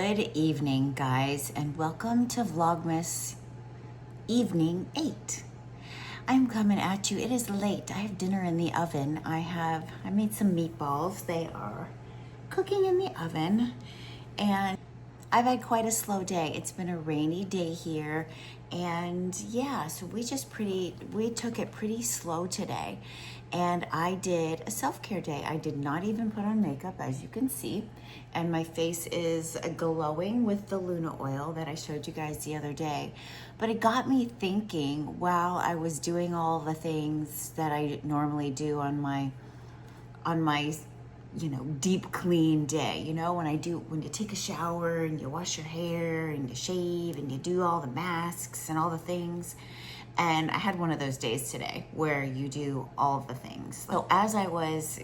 Good evening, guys, and welcome to Vlogmas Evening 8. I'm coming at you. It is late. I have dinner in the oven. I made some meatballs. They are cooking in the oven, and I've had quite a slow day. It's been a rainy day here, and yeah, so we took it pretty slow today. And I did a self-care day. I did not even put on makeup, as you can see, and my face is glowing with the Luna oil that I showed you guys the other day. But it got me thinking while I was doing all the things that I normally do on my deep clean day, when you take a shower and you wash your hair and you shave and you do all the masks and all the things. And I had one of those days today where you do all the things. So as I was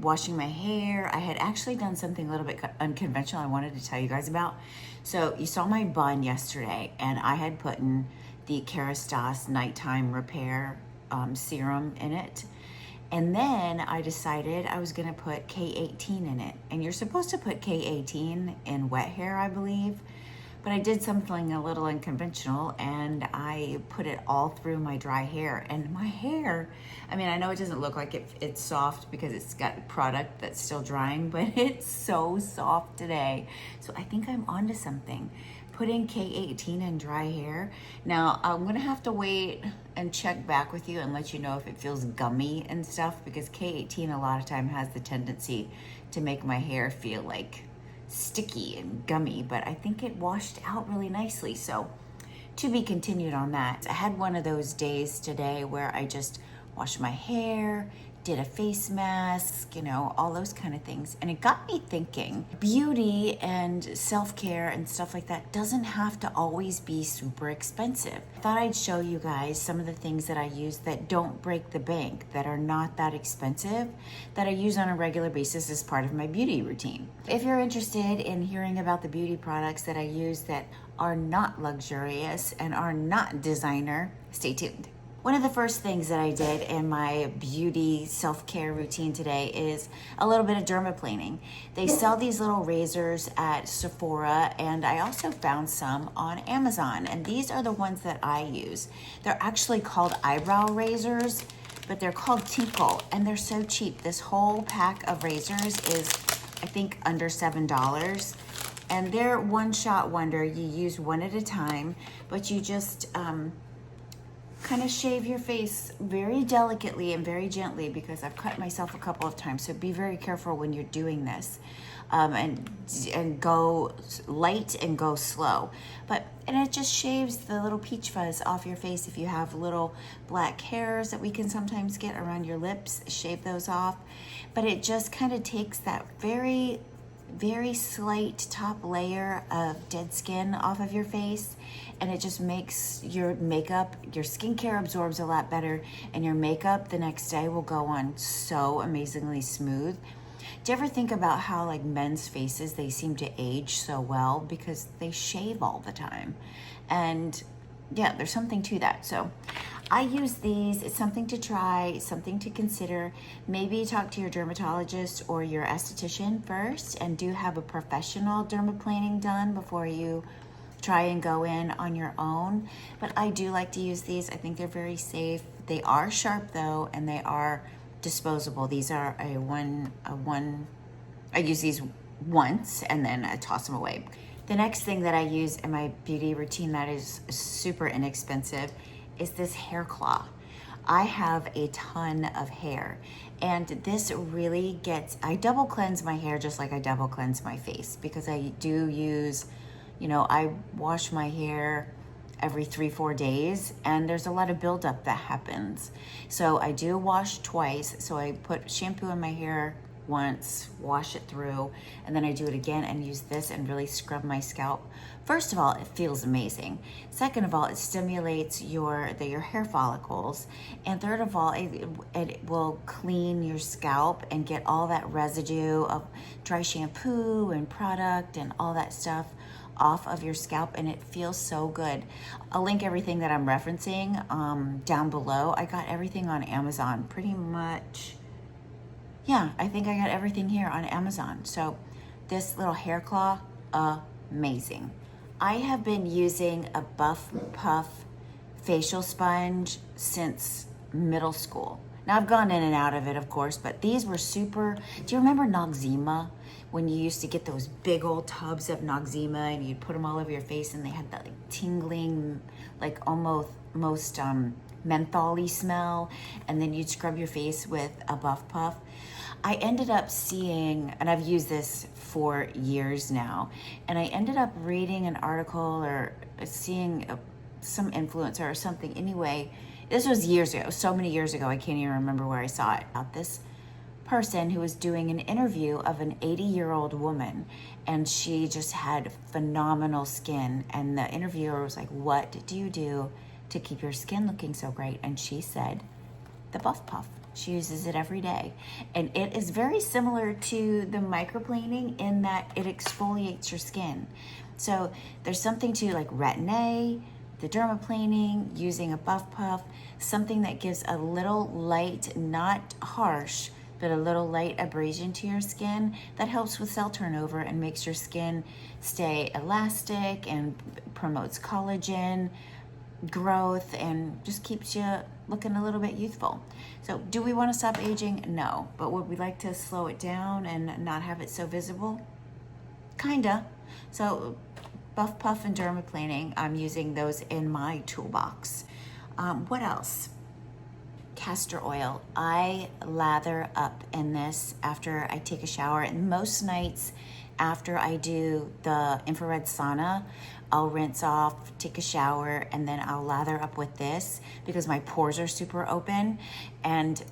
washing my hair, I had actually done something a little bit unconventional I wanted to tell you guys about. So you saw my bun yesterday, and I had put in the Kerastase nighttime repair serum in it. And then I decided I was gonna put K18 in it. And you're supposed to put K18 in wet hair, I believe. But I did something a little unconventional, and I put it all through my dry hair. And my hair, I know it doesn't look like it's soft because it's got product that's still drying, but it's so soft today. So I think I'm onto something. Putting K18 in dry hair. Now, I'm gonna have to wait and check back with you and let you know if it feels gummy and stuff, because K18 a lot of time has the tendency to make my hair feel like sticky and gummy, but I think it washed out really nicely. So to be continued on that. I had one of those days today where I just washed my hair, did a face mask, all those kind of things. And it got me thinking, beauty and self-care and stuff like that doesn't have to always be super expensive. I thought I'd show you guys some of the things that I use that don't break the bank, that are not that expensive, that I use on a regular basis as part of my beauty routine. If you're interested in hearing about the beauty products that I use that are not luxurious and are not designer, stay tuned. One of the first things that I did in my beauty self-care routine today is a little bit of dermaplaning. They sell these little razors at Sephora, and I also found some on Amazon, and these are the ones that I use. They're actually called eyebrow razors, but they're called Tinkle, and they're so cheap. This whole pack of razors is, I think, under $7. And they're one-shot wonder. You use one at a time, but you just kind of shave your face very delicately and very gently, because I've cut myself a couple of times. So be very careful when you're doing this, and go light and go slow. And it just shaves the little peach fuzz off your face. If you have little black hairs that we can sometimes get around your lips, shave those off. But it just kind of takes that very slight top layer of dead skin off of your face, and it just makes your makeup, your skincare absorbs a lot better, and your makeup the next day will go on so amazingly smooth. Do you ever think about how, like, men's faces, they seem to age so well because they shave all the time? And yeah, there's something to that. So I use these. It's something to try, something to consider. Maybe talk to your dermatologist or your esthetician first, and do have a professional dermaplaning done before you try and go in on your own. But I do like to use these. I think they're very safe. They are sharp though, and they are disposable. These are I use these once and then I toss them away. The next thing that I use in my beauty routine that is super inexpensive is this hair claw. I have a ton of hair, and this really I double cleanse my hair just like I double cleanse my face, because I do use, I wash my hair every 3-4 days, and there's a lot of buildup that happens. So I do wash twice. So I put shampoo in my hair once, wash it through, and then I do it again and use this and really scrub my scalp. First of all, it feels amazing. Second of all, it stimulates your hair follicles. And third of all, it will clean your scalp and get all that residue of dry shampoo and product and all that stuff off of your scalp, and it feels so good. I'll link everything that I'm referencing down below. I got everything on Amazon pretty much. Yeah, I think I got everything here on Amazon. So this little hair claw, amazing. I have been using a Buff Puff facial sponge since middle school. Now I've gone in and out of it, of course, but these were super. Do you remember Noxzema? When you used to get those big old tubs of Noxzema and you'd put them all over your face and they had that like tingling, like almost menthol-y smell, and then you'd scrub your face with a Buff Puff. I ended up seeing, and I've used this for years now, and I ended up reading an article or seeing some influencer or something. Anyway, this was years ago, so many years ago, I can't even remember where I saw it, about this person who was doing an interview of an 80-year-old woman, and she just had phenomenal skin, and the interviewer was like, what do you do to keep your skin looking so great? And she said, the Buff Puff. She uses it every day. And it is very similar to the microplaning in that it exfoliates your skin. So there's something to like Retin-A, the dermaplaning, using a Buff Puff, something that gives a little light, not harsh, but a little light abrasion to your skin that helps with cell turnover and makes your skin stay elastic and promotes collagen growth and just keeps you looking a little bit youthful. So do we want to stop aging? No. But would we like to slow it down and not have it so visible? Kinda. So Buff Puff and dermaplaning, I'm using those in my toolbox. What else? Castor oil. I lather up in this after I take a shower, and most nights after I do the infrared sauna, I'll rinse off, take a shower, and then I'll lather up with this because my pores are super open, and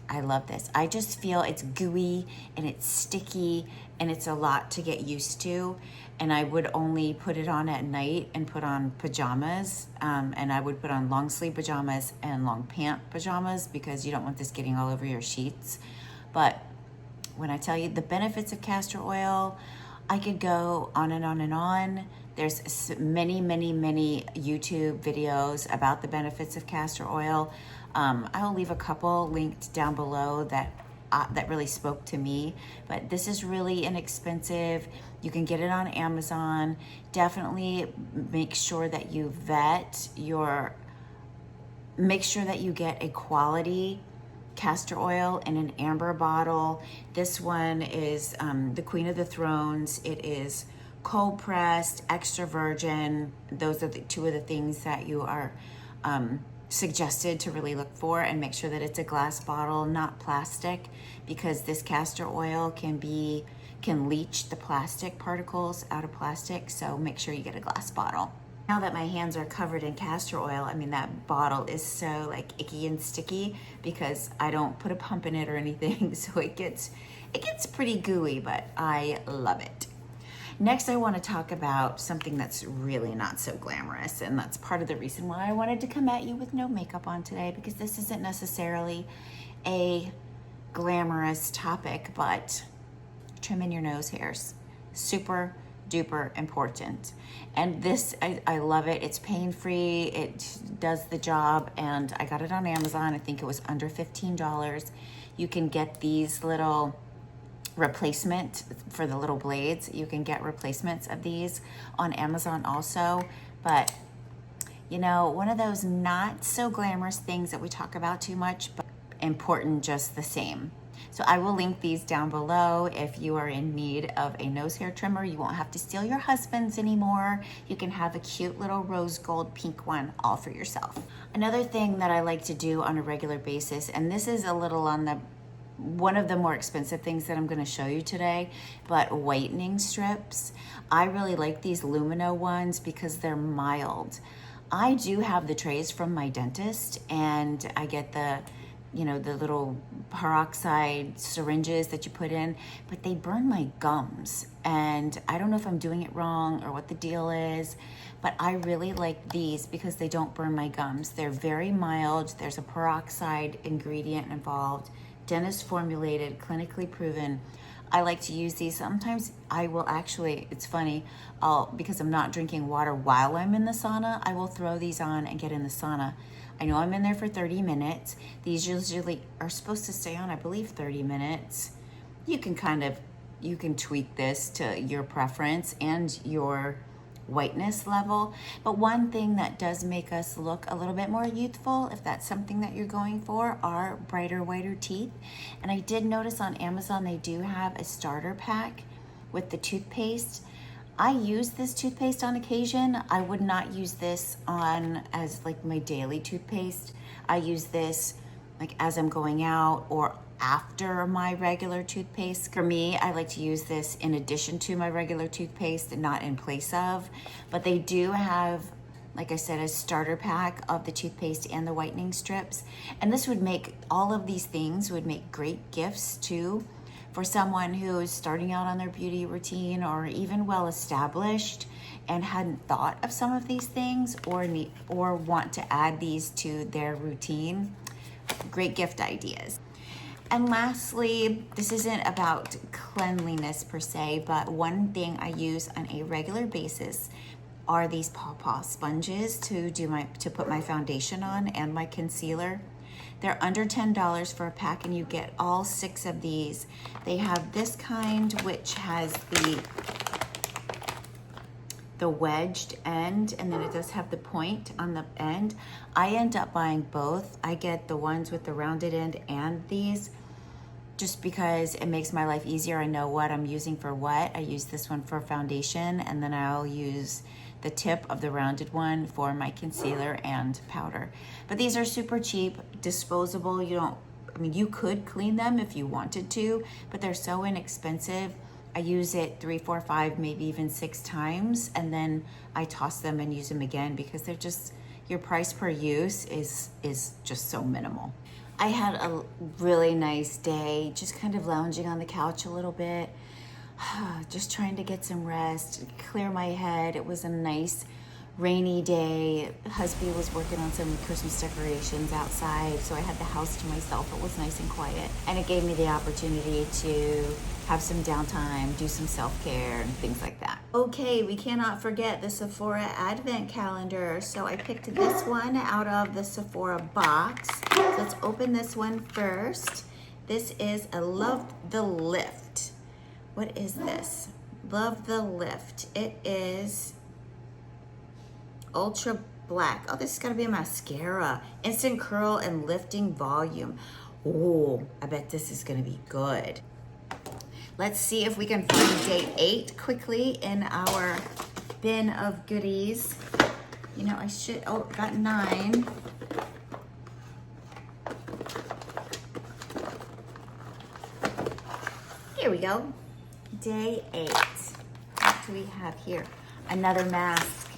I love this. I just feel it's gooey and it's sticky and it's a lot to get used to, and I would only put it on at night and put on pajamas, and I would put on long sleeve pajamas and long pant pajamas because you don't want this getting all over your sheets. But when I tell you the benefits of castor oil, I could go on and on and on. There's many YouTube videos about the benefits of castor oil. I'll leave a couple linked down below that really spoke to me, but this is really inexpensive. You can get it on Amazon. Definitely make sure that you make sure that you get a quality castor oil in an amber bottle. This one is the Queen of the Thrones. It is cold pressed, extra virgin. Those are the two of the things that you are suggested to really look for, and make sure that it's a glass bottle, not plastic, because this castor oil can leach the plastic particles out of plastic. So make sure you get a glass bottle. Now that my hands are covered in castor oil, I mean, that bottle is so like icky and sticky because I don't put a pump in it or anything. So it gets pretty gooey, but I love it. Next, I want to talk about something that's really not so glamorous, and that's part of the reason why I wanted to come at you with no makeup on today, because this isn't necessarily a glamorous topic, but trimming your nose hairs. Super duper important. And this, I love it. It's pain-free. It does the job, and I got it on Amazon. I think it was under $15. You can get these little replacement for the little blades. You can get replacements of these on Amazon also. But you know, one of those not so glamorous things that we talk about too much, but important just the same. So I will link these down below. If you are in need of a nose hair trimmer, you won't have to steal your husband's anymore. You can have a cute little rose gold pink one all for yourself. Another thing that I like to do on a regular basis, and this is a little on the one of the more expensive things that I'm going to show you today, but whitening strips. I really like these Lumino ones because they're mild. I do have the trays from my dentist, and I get the little peroxide syringes that you put in, but they burn my gums, and I don't know if I'm doing it wrong or what the deal is, but I really like these because they don't burn my gums. They're very mild. There's a peroxide ingredient involved, dentist formulated, clinically proven. I like to use these. Sometimes I will actually, it's funny, because I'm not drinking water while I'm in the sauna, I will throw these on and get in the sauna. I know I'm in there for 30 minutes. These usually are supposed to stay on, I believe, 30 minutes. You can kind of you can tweak this to your preference and your whiteness level. But one thing that does make us look a little bit more youthful, if that's something that you're going for, are brighter, whiter teeth. And I did notice on Amazon they do have a starter pack with the toothpaste. I use this toothpaste on occasion. I would not use this on as like my daily toothpaste. I use this like as I'm going out or after my regular toothpaste. For me, I like to use this in addition to my regular toothpaste and not in place of. But they do have, like I said, a starter pack of the toothpaste and the whitening strips. And this would make, all of these things would make great gifts too for someone who is starting out on their beauty routine or even well established and hadn't thought of some of these things or want to add these to their routine. Great gift ideas. And lastly, this isn't about cleanliness per se, but one thing I use on a regular basis are these paw sponges to put my foundation on and my concealer. They're under $10 for a pack, and you get all 6 of these. They have this kind, which has the wedged end, and then it does have the point on the end. I end up buying both. I get the ones with the rounded end and these, just because it makes my life easier. I know what I'm using for what. I use this one for foundation, and then I'll use the tip of the rounded one for my concealer and powder. But these are super cheap, disposable. You could clean them if you wanted to, but they're so inexpensive. I use it 3, 4, 5, maybe even 6 times, and then I toss them and use them again because they're just, your price per use is just so minimal. I had a really nice day, just kind of lounging on the couch a little bit, just trying to get some rest, clear my head. It was a nice rainy day. Husband was working on some Christmas decorations outside, so I had the house to myself. It was nice and quiet, and it gave me the opportunity to have some downtime, do some self-care and things like that. Okay, we cannot forget the Sephora Advent Calendar. So I picked this one out of the Sephora box. So let's open this one first. This is a Love the Lift. What is this? Love the Lift. It is ultra black. Oh, this is gonna be a mascara. Instant curl and lifting volume. Oh, I bet this is gonna be good. Let's see if we can find day 8 quickly in our bin of goodies. Got 9. Here we go. Day 8. What do we have here? Another mask.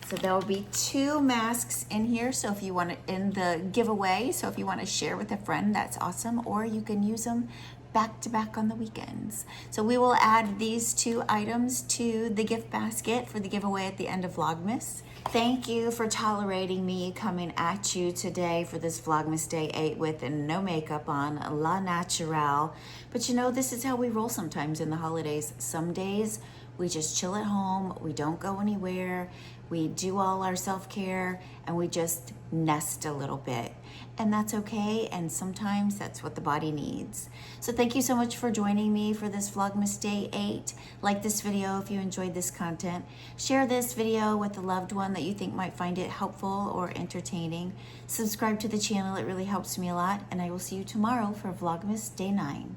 So there will be 2 masks in here. So if you want to, in the giveaway, so if you want to share with a friend, that's awesome. Or you can use them back to back on the weekends. So we will add these 2 items to the gift basket for the giveaway at the end of Vlogmas. Thank you for tolerating me coming at you today for this Vlogmas Day 8 with no makeup on, la naturelle. But this is how we roll sometimes in the holidays. Some days we just chill at home, we don't go anywhere, we do all our self-care, and we just nest a little bit. And that's okay, and sometimes that's what the body needs. So thank you so much for joining me for this Vlogmas Day 8. Like this video if you enjoyed this content. Share this video with a loved one that you think might find it helpful or entertaining. Subscribe to the channel, it really helps me a lot, and I will see you tomorrow for Vlogmas Day 9.